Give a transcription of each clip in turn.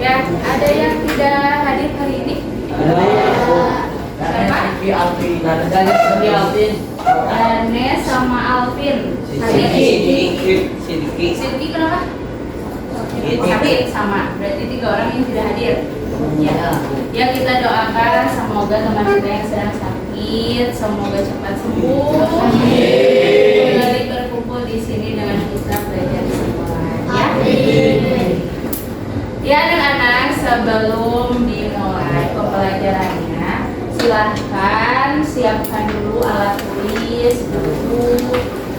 Ya, ada yang tidak hadir hari ini? Danes sama Alvin. Sidiki kenapa? Sakit sama. Berarti 3 orang yang tidak hadir. Ya, kita doakan semoga teman kita yang sedang sakit semoga cepat sembuh. Kembali berkumpul di sini dengan kita belajar di sekolah. Ya. Ya anak-anak, sebelum dimulai pembelajarannya, silahkan siapkan dulu alat tulis, buku,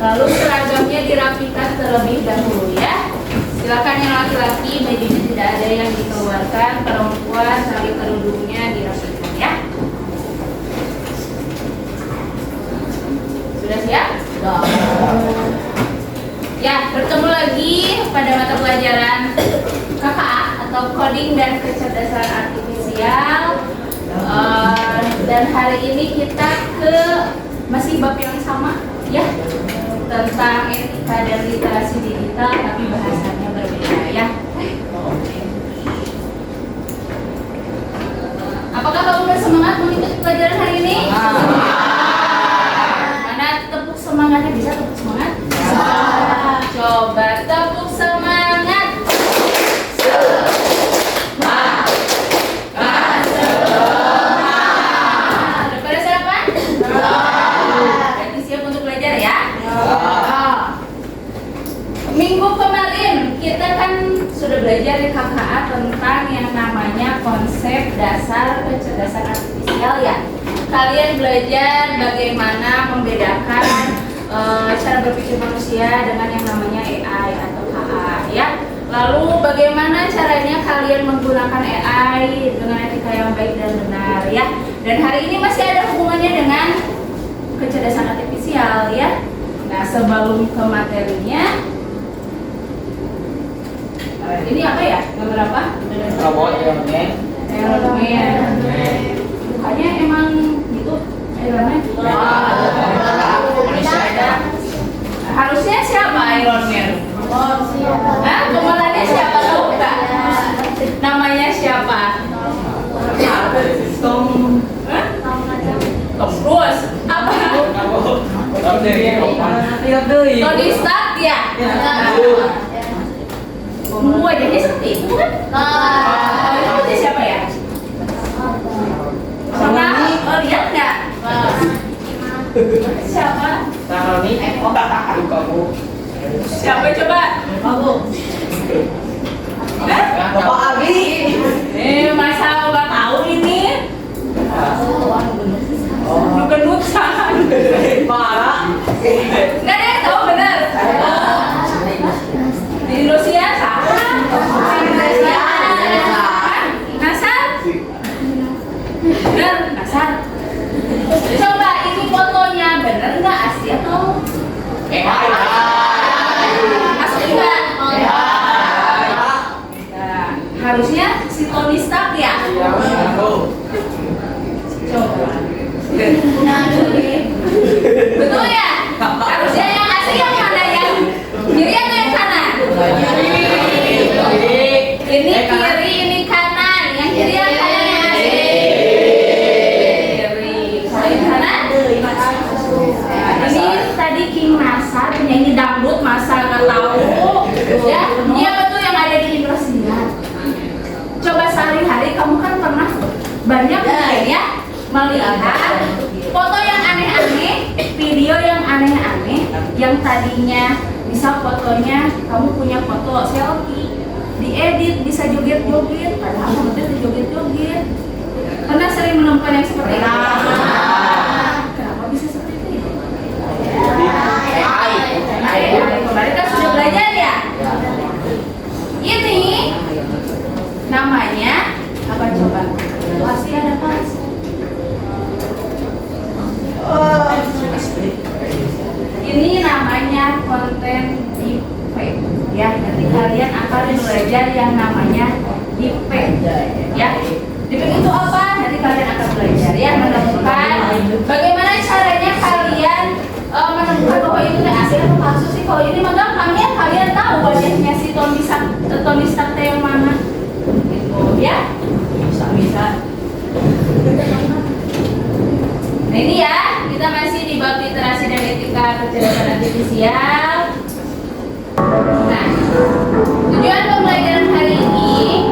lalu seragamnya dirapikan terlebih dahulu ya. Silahkan yang laki-laki, bajunya tidak ada yang dikeluarkan, perempuan tali kerudungnya dirapikan ya. Sudah siap? Ya, bertemu lagi pada mata pelajaran KKA atau Coding dan Kecerdasan Artifisial. Dan hari ini kita masih bab yang sama ya, tentang etika dan literasi digital, tapi bahasanya berbeda ya. Apakah kamu bersemangat mengikuti pelajaran hari ini? Mana tepuk semangatnya? Bisa tepuk semangat? Coba tepuk semangat. Udah pada sarapan? Berarti siap untuk belajar ya? Minggu kemarin kita kan sudah belajar di KKA tentang yang namanya konsep dasar kecerdasan artifisial ya. Kalian belajar bagaimana membedakan cara berpikir manusia dengan yang namanya AI atau KA ya. Lalu bagaimana caranya kalian menggunakan AI dengan etika yang baik dan benar ya. Dan hari ini masih ada hubungannya dengan kecerdasan artifisial ya. Nah, sebelum ke materinya, ini apa ya? Gambar apa? Robot yang Iron Man. Bukannya emang gitu Iron Man? Harusnya siapa Iron Man? Hah? Pemerannya siapa tahu nggak? Namanya siapa? Tom Cruise. Apa? Tony Stark ya? Wajahnya seperti itu kan? Itu siapa ya? Pernah lihat nggak? Siapa? Siapa coba? Bapak Abi. Masa nggak tahu ini? Gendut sangat. Parah. Nggak ada yang tahu benar. Di Indonesia salah. Nasar? Benar, Nasar. Coba ini fotonya benar nggak asli atau? Asli nggak? Nah, harusnya si Tony Stark ya. Coba. Betul ya? Harusnya yang asli yang mana, yang kiri atau yang kanan? Ini kiri, ini kanan. Yang kiri yang kanan yang asli. Kiri. Yang kanan? Ini tadi King Nasar, penyanyi dangdut, masa nggak tahu? Ya, dia betul yang ada di Indosiar. Coba sehari-hari kamu kan pernah banyak mungkin ya melihat foto yang aneh-aneh, video yang aneh-aneh, yang tadinya misal fotonya kamu punya foto selfie, diedit bisa joget-joget, padahal kamu tuh joget-joget. Pernah sering menemukan yang seperti itu? Kenapa bisa seperti itu? Ya, nanti kalian akan belajar yang namanya defect. Ya, defect itu apa? Nanti kalian akan belajar ya, menemukan bagaimana caranya kalian menemukan bahwa itu asli atau palsu sih. Kalau ini mah gampang ya, kalian tahu wajahnya si Tony Stark yang mana. Gitu ya. Bisa. Nah ini ya, kita masih di bab literasi dan etika kecerdasan artifisial. Nah, tujuan pembelajaran hari ini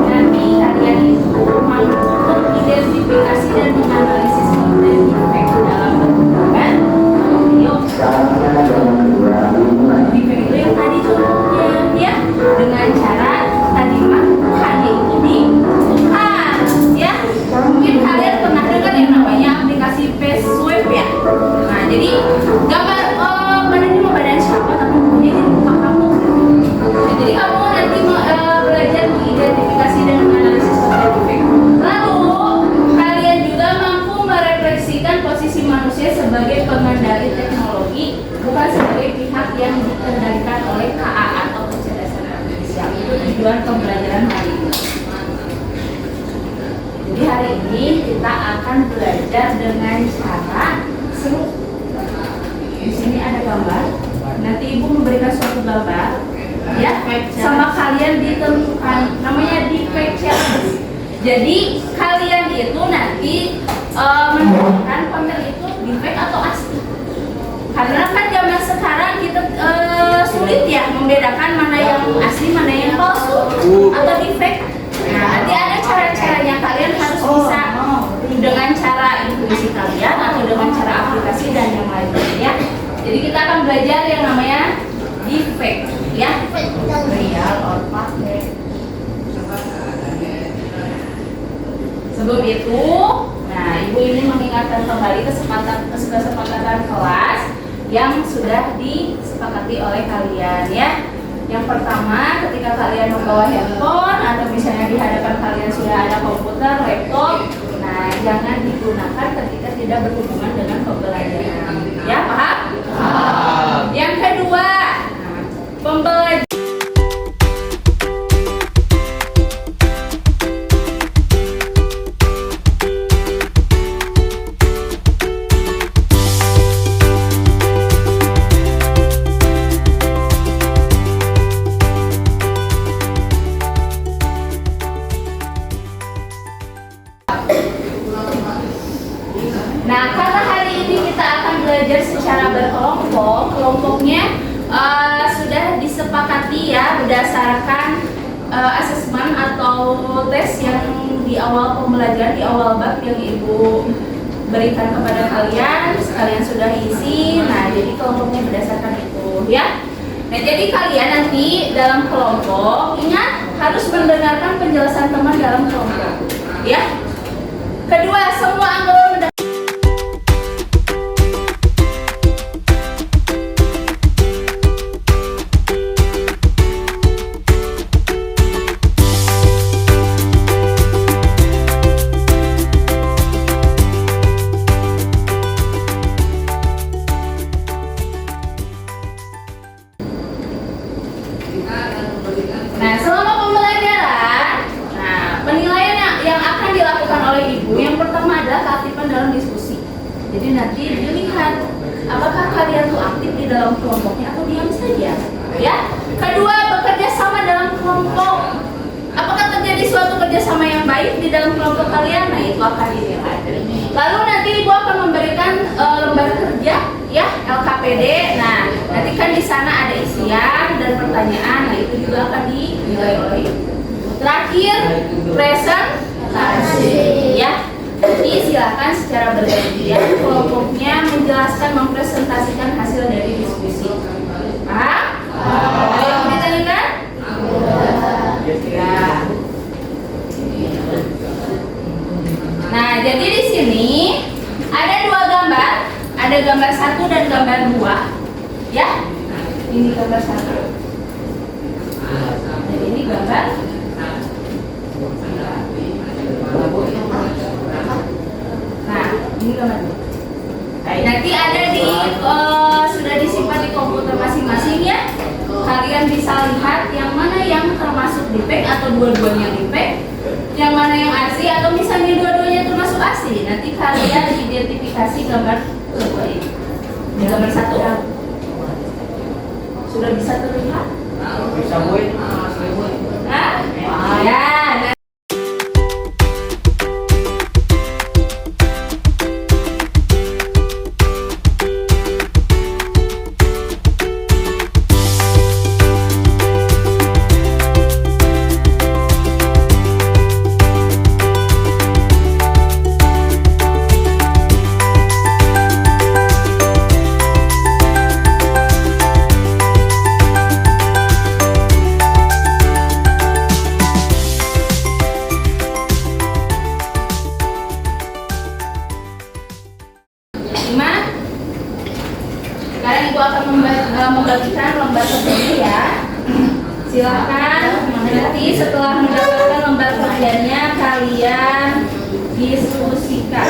nanti kalian itu mampu mengidentifikasi dan menganalisis konten defect dalam bentuk gambar, video, defect itu yang tadi contohnya ya, dengan cara tadi mah hanya itu ditentukan ya. Mungkin kalian pernah dengar yang namanya aplikasi FaceSwap ya. Nah, jadi gambar badan ini badan siapa tapi punya jadi muka kamu. Jadi kamu nanti belajar mengidentifikasi dan menganalisis konten defect. Lalu kalian juga mampu merefleksikan posisi manusia sebagai pengendali teknologi, bukan sebagai pihak yang dikendalikan oleh KA atau kecerdasan artifisial. Itu tujuan pembelajaran hari ini. Jadi hari ini kita akan belajar dengan cara seru. Di sini ada gambar. Nanti ibu memberikan suatu gambar, ya, sama kalian ditentukan namanya defect challenge. Jadi kalian itu nanti menentukan konten itu defect atau asli. Karena kan zaman sekarang kita sulit ya membedakan mana yang asli, mana yang palsu atau defect. Nah, nanti ada cara-caranya, kalian harus bisa dengan cara intuisi kalian atau dengan cara aplikasi dan yang lainnya. Jadi kita akan belajar yang namanya defect, ya, real or fake. Sebelum itu, nah ibu ini mengingatkan kembali kesepakatan kelas yang sudah disepakati oleh kalian ya. Yang pertama, ketika kalian membawa handphone atau misalnya di hadapan kalian sudah ada komputer, laptop, nah jangan digunakan ketika tidak berhubungan dengan pembelajaran. Ya, paham? Yang kedua, pembelajaran. Nah, karena hari ini kita akan belajar secara berkelompok, kelompoknya sudah disepakati ya berdasarkan asesmen atau tes yang di awal pembelajaran, di awal bab yang ibu berikan kepada kalian sudah isi. Nah, jadi kelompoknya berdasarkan itu ya. Nah, jadi kalian nanti dalam kelompok ingat harus mendengarkan penjelasan teman dalam kelompok ya. Kedua, semua anggota Nah, selama pembelajaran, penilaian yang akan dilakukan oleh ibu yang pertama adalah keaktifan dalam diskusi. Jadi nanti dilihat apakah kalian tuh aktif di dalam kelompoknya atau diam saja, ya. Kedua, bekerja sama dalam kelompok. Apakah terjadi suatu kerjasama yang baik di dalam kelompok kalian? Nah, itu akan dinilai. Lalu nanti ibu akan memberikan lembar kerja, ya, LKPD. Nah, nanti kan di sana ada isian dan pertanyaan. Nah, itu juga akan dinilai oleh ibu. Terakhir, presentasi, ya. Jadi silakan secara bergantian kelompoknya menjelaskan, mempresentasikan hasil dari diskusi. Paham? Ada yang ditanyakan? Ya. Nah, jadi di sini ada dua gambar, ada gambar 1 dan gambar 2, ya. Ini gambar 1. Dan ini gambar. Nah, ini gambar 2. Nanti ada di sudah disimpan di komputer masing-masing ya. Kalian kalian bisa lihat yang mana yang termasuk defect atau dua-duanya defect, yang mana yang asli atau misalnya dua-duanya termasuk asli. Nanti kalian identifikasi gambar kedua ini. Gambar satu sudah bisa terlihat? Bisa buat. Hah? Ya. Sekarang Ibu akan membagikan lembar kerjanya ya. Silakan nanti setelah mendapatkan lembar kerjanya kalian diskusikan.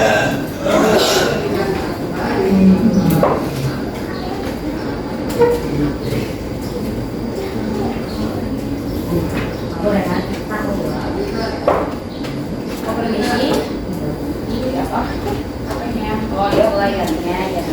Permisi. Apa? Oh ya, layarnya ya.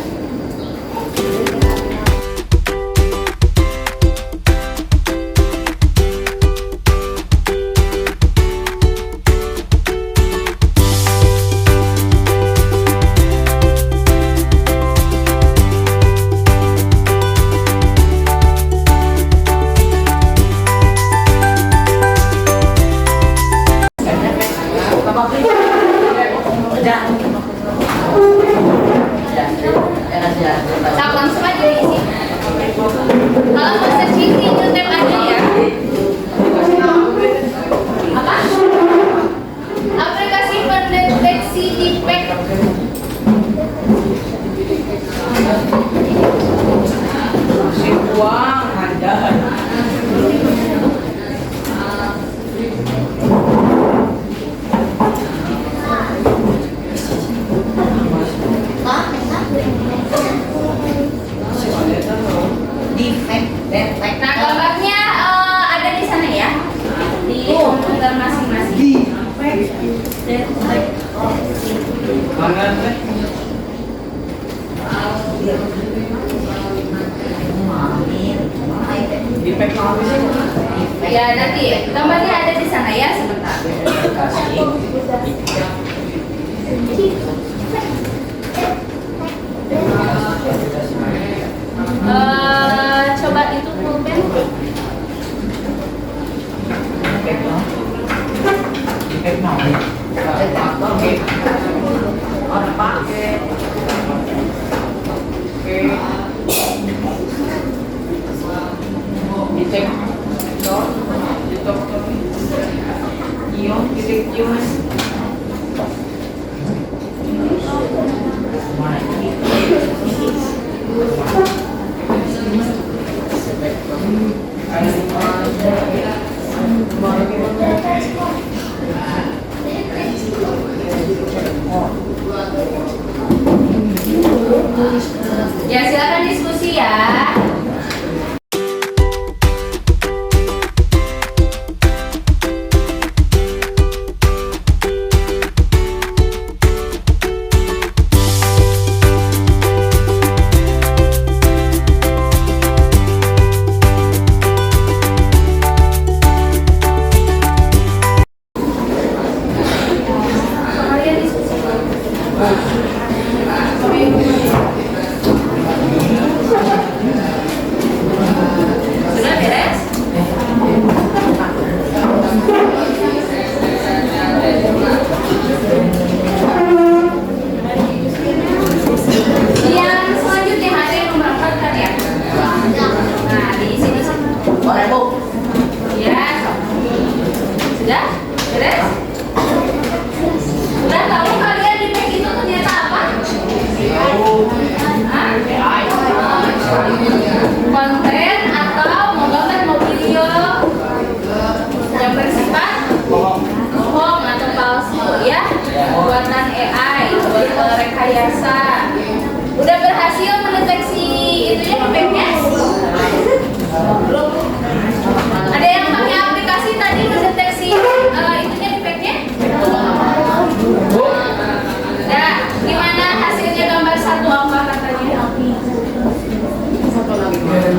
Nah, langsung aja diisi. Kalau mau searching di tab aja ya. Apa? Aplikasi pendeteksi defect. Uang ada. Nah, gambarnya ada di sana ya. Di komputer masing-masing. Mana teh? Di pack Ya, nanti gambarnya ada di sana ya, sebentar. Coba itu pulpen. Ya, silakan diskusi ya. Kalian diskusi.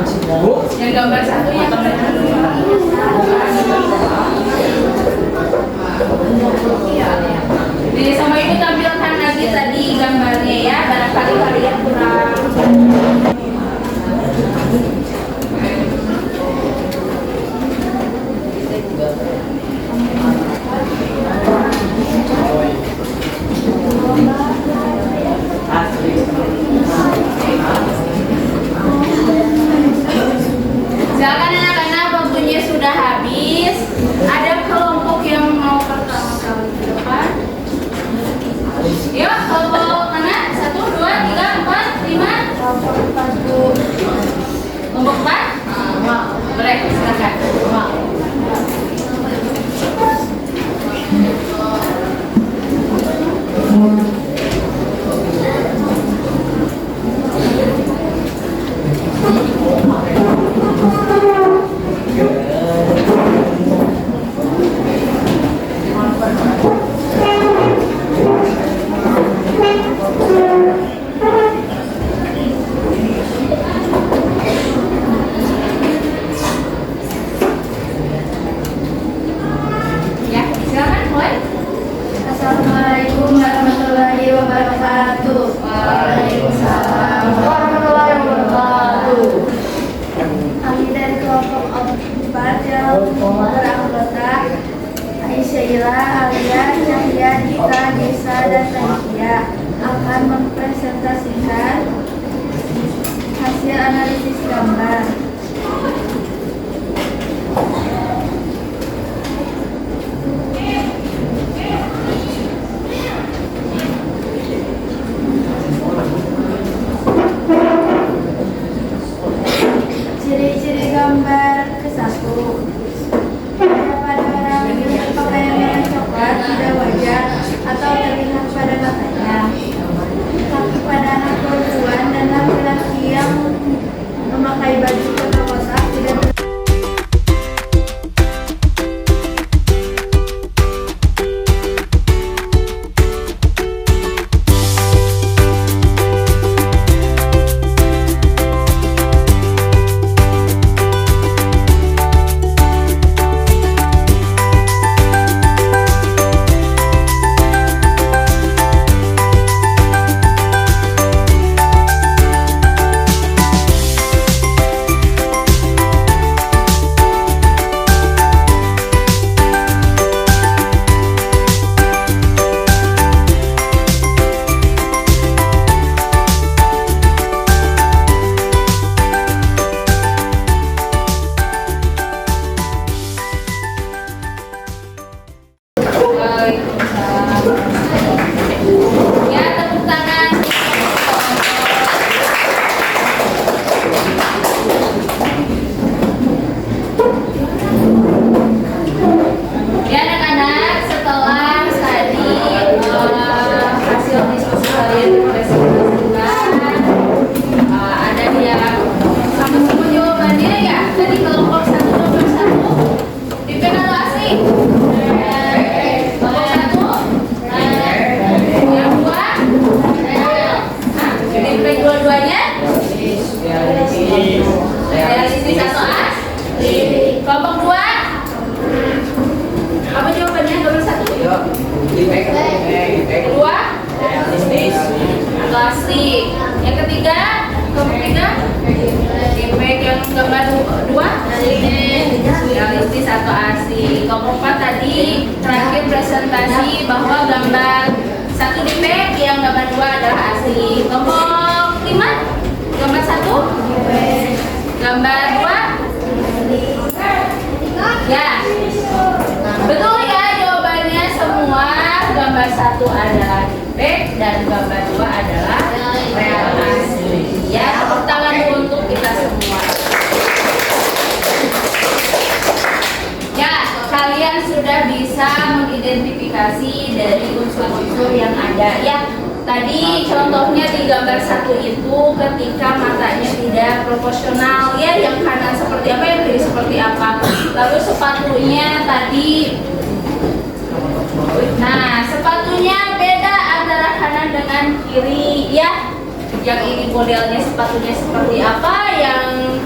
Bu, Yang gambar satu yang Jadi sama ibu tampilkan lagi tadi gambarnya ya, barangkali kalian kurang. asli. Silakan anak-anak, waktunya sudah habis. Ada kelompok yang mau pertama kali ke depan? Yuk, kelompok mana? 1, 2, 3, 4, 5. Kelompok 4? Boleh, silakan. Ya, silakan mulai. Assalamualaikum warahmatullahi wabarakatuh. Waalaikumsalam warahmatullahi wabarakatuh. Kami dari kelompok 4 yang beranggota Aisyah, Alia, Cahya, Dita, Desa, dan Tania akan mempresentasikan hasil analisis gambar. Ciri-ciri gambar ke-1. Pada orang yang pakaian merah coklat tidak wajar atau terlihat pada matanya. Tapi pada anak perempuan dan laki-laki yang memakai baju kotak-kotak tidak Ya, tepuk tangan. Ya anak-anak, setelah tadi hasil diskusi kalian dipresentasikan, ada yang sama semua jawabannya ya. Tadi kelompok 1 nomor 1 dipegang atau asli? Kelompok 1 yang 2 dipegang dua-duanya? Realistis atau asli? Kelompok 2 apa jawabannya? Nomor 1 Yuk, kedua atau asli. Yang ketiga, kelompok 3 yang gambar 2 realistis atau asli. Kelompok 4 tadi terakhir presentasi bahwa gambar 1 dipek, yang gambar 2 adalah asli. Kelompok 5 gambar 1 gambar 2 ya. Betul ya jawabannya semua. Gambar 1 adalah dipek dan gambar 2 adalah real asli. Ya, tepuk tangan untuk kita semua. Ya, kalian sudah bisa mengidentifikasi dari unsur-unsur yang ada ya. Tadi contohnya di gambar 1 itu ketika matanya tidak proporsional ya, yang kanan seperti apa, yang kiri seperti apa. Lalu sepatunya tadi, nah sepatunya beda antara kanan dengan kiri ya. Yang ini modelnya sepatunya seperti apa, yang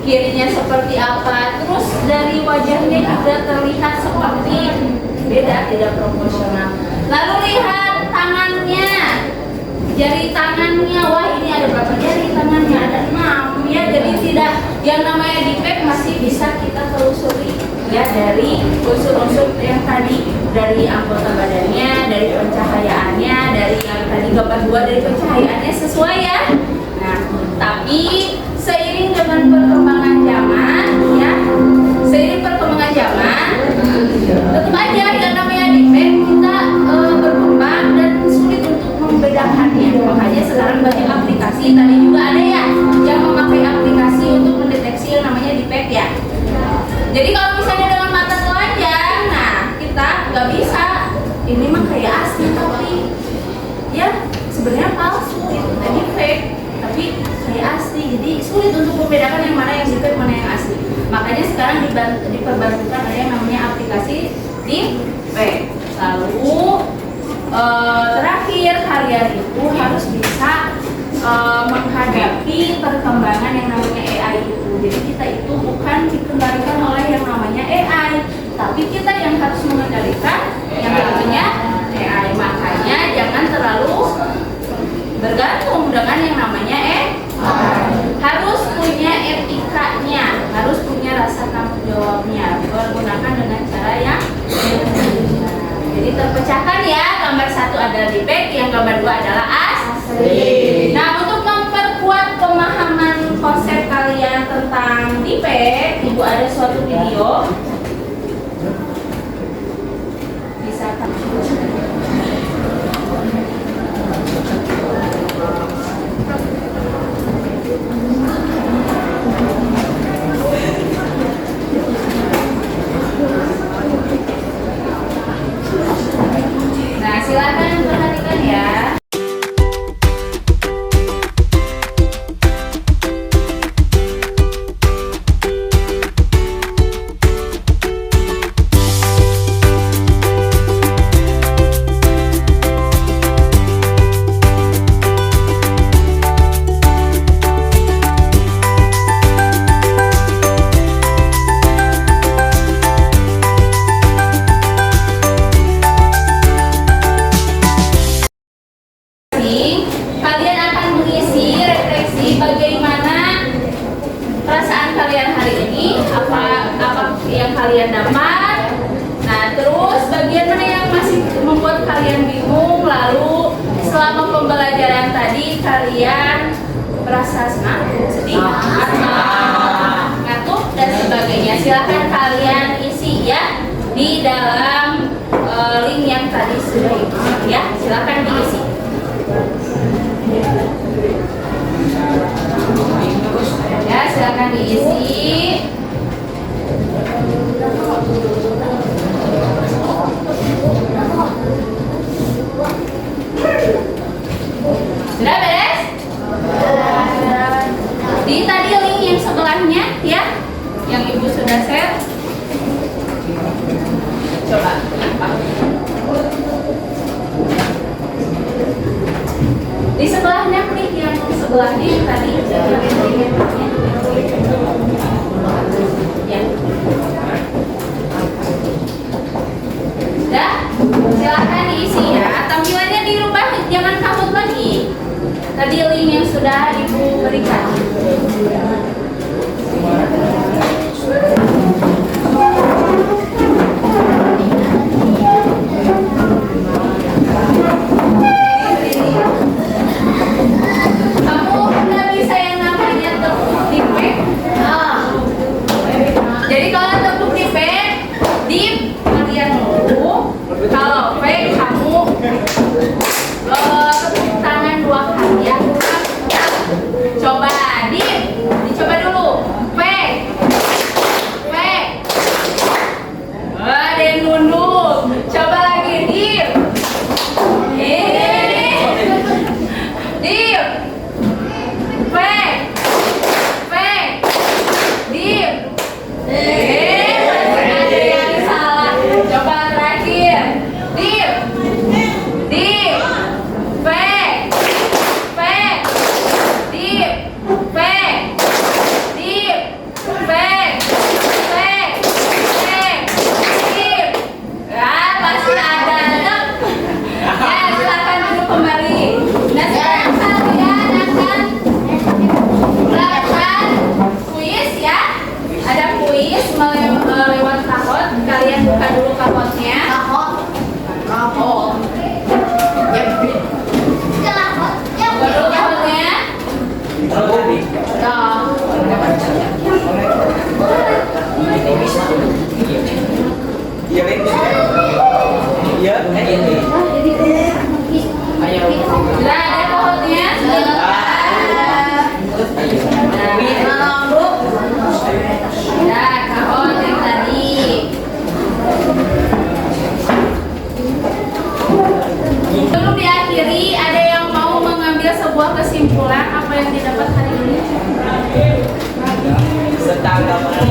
kirinya seperti apa, terus dari wajahnya juga terlihat seperti beda, tidak proporsional. Lalu lihat tangannya, jari tangannya, wah ini ada berapa jari tangannya, ada 6 ya, jadi tidak, yang namanya defect masih bisa kita telusuri ya dari unsur-unsur yang tadi, dari anggota badannya, dari pencahayaannya, dari yang tadi gambar 2 dari pencahayaannya sesuai ya. Nah, tapi seiring dengan perkembangan zaman ya, seiring perkembangan zaman tetap aja yang namanya defect kita berkembang dan sulit untuk membedakannya. Makanya sekarang banyak aplikasi, tadi juga ada ya yang memakai aplikasi untuk mendeteksi yang namanya defect ya. Jadi kalau misalnya dengan mata telanjang, nah kita nggak bisa, ini mah kayak asli tapi ya sebenarnya palsu, itu tadi fake tapi kayak asli, jadi sulit untuk membedakan yang mana yang defect mana yang asli. Makanya sekarang diperbantukan ada yang namanya aplikasi defect. Lalu terakhir kalian itu harus bisa menghadapi perkembangan yang namanya AI itu. Jadi kita itu bukan dikendalikan oleh yang namanya AI, tapi kita yang harus mengendalikan yang namanya AI. Makanya jangan terlalu bergantung dengan yang namanya AI. Harus punya etikanya, harus punya rasa tanggung jawabnya, menggunakan dengan cara yang jadi terpecahkan ya. Gambar 1 adalah defect, yang gambar 2 adalah asli. Nah, untuk memperkuat pemahaman konsep kalian tentang defect, Ibu ada suatu video. Bisa silakan perhatikan ya. Kalian akan mengisi refleksi bagaimana perasaan kalian hari ini, apa yang kalian dapat. Nah, terus bagian mana yang masih membuat kalian bingung, lalu selama pembelajaran tadi kalian merasa senang, sedih, ngantuk dan sebagainya. Silahkan kalian isi ya di dalam link yang tadi sudah diisi ya. Silahkan diisi. Ya, silakan diisi. Sudah beres? Di tadi link yang sebelahnya ya, yang Ibu sudah share. Coba. Di sebelahnya klik yang sebelahnya yang tadi ya. Sudah, silahkan diisi ya. Tampilannya dirubah, jangan kabut lagi. Tadi link yang sudah Ibu berikan. Kamu udah bisa yang namanya tetangga mana?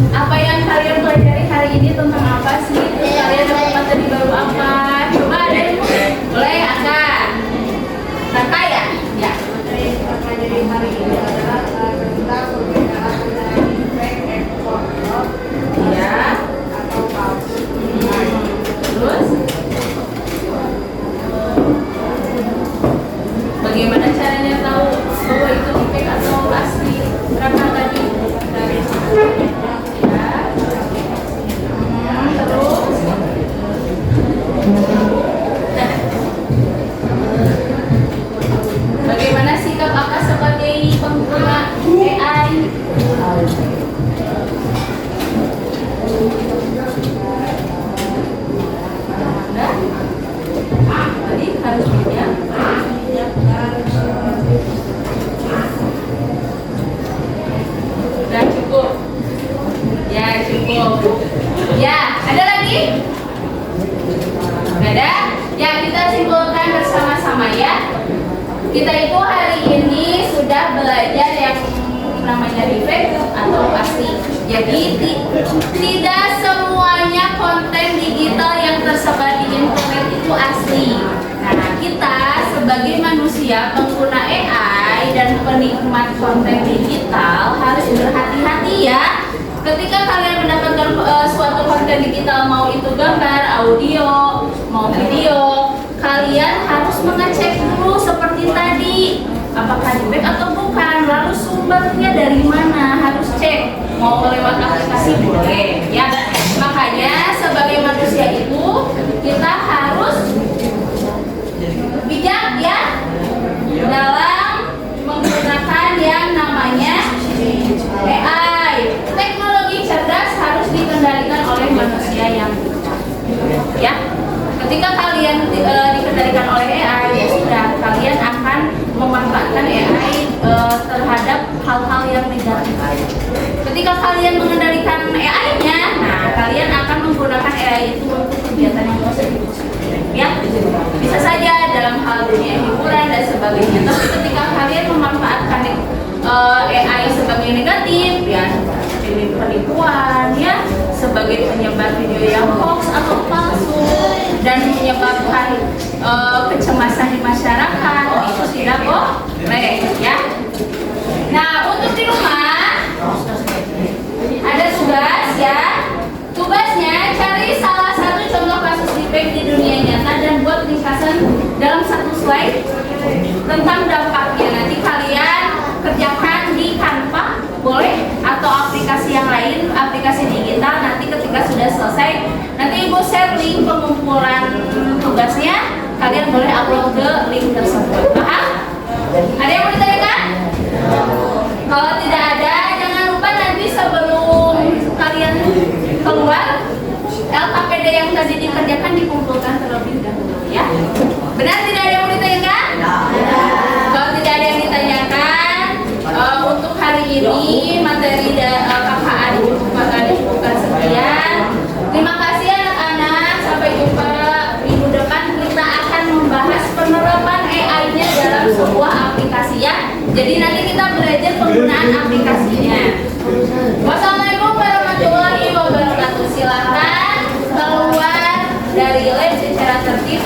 Apa yang kalian pelajari hari ini tentang apa sih? Terus kalian dapat materi baru apa? Coba ada yang boleh Aka? Kakak ya? Ya. Jadi hari ini adalah tentang perbedaan dari fake ekspor Ya. atau palsu. Terus bagaimana caranya tahu bahwa itu fake atau asli? Berapa tadi? Ya. Terus bagaimana sikap Aka sebagai pengguna AI? Tadi harus bijak. Udah cukup. Ya cukup. Ya ada lagi? Nggak ada? Ya kita simpulkan bersama-sama ya. Kita itu hari ini sudah belajar yang namanya defect atau asli. Jadi tidak semuanya konten digital yang tersebar di internet itu asli. Nah, kita sebagai manusia pengguna AI dan penikmat konten digital harus berhati-hati ya. Ketika kalian mendapatkan suatu konten digital, mau itu gambar, audio, mau video, kalian harus mengecek dulu seperti tadi, apakah defect atau bukan, lalu sumbernya dari mana, harus cek. Mau lewat aplikasi boleh ya. Makanya sebagai manusia itu kita harus bijak ya dalam menggunakan yang namanya AI. Teknologi cerdas harus dikendalikan oleh manusia yang bijak ya. Ketika kalian dikendalikan oleh AI, ya sudah, kalian akan memanfaatkan AI terhadap hal-hal yang negatif. Ketika kalian mengendalikan AI-nya, nah kalian akan menggunakan AI itu untuk kegiatan yang positif ya. Bisa saja dalam hal dunia hiburan dan sebagainya. Tapi ketika kalian memanfaatkan AI sebagai negatif, ya seperti penipuan ya, sebagai penyebar video yang hoax atau palsu dan menyebabkan kecemasan di masyarakat, itu tidak boleh ya. Nah, untuk di rumah ada tugas ya. Tugasnya cari salah satu contoh kasus defect di dunia nyata dan buat ringkasan dalam satu slide tentang dampaknya. Nanti kalian kerjakan di Canva boleh, atau aplikasi yang lain, aplikasi digital. Nanti ketika sudah selesai, nanti Ibu share link pengumpulan tugasnya. Kalian boleh upload ke link tersebut. Paham? Ada yang mau ditanyakan? Kalau tidak ada, jangan lupa nanti sebelum kalian keluar, LKPD yang tadi dikerjakan dikumpulkan terlebih dahulu ya. Benar tidak ada yang mau ditanyakan? Kalau tidak ada yang ditanyakan, untuk hari ini materi KKA dicukupkan sekian. Terima kasih anak-anak, sampai jumpa minggu depan. Kita akan membahas penerapan AI-nya dalam sebuah aplikasi ya. Jadi nanti kita belajar penggunaan aplikasinya. Wassalamualaikum warahmatullahi wabarakatuh. Silakan keluar dari lab secara tertib.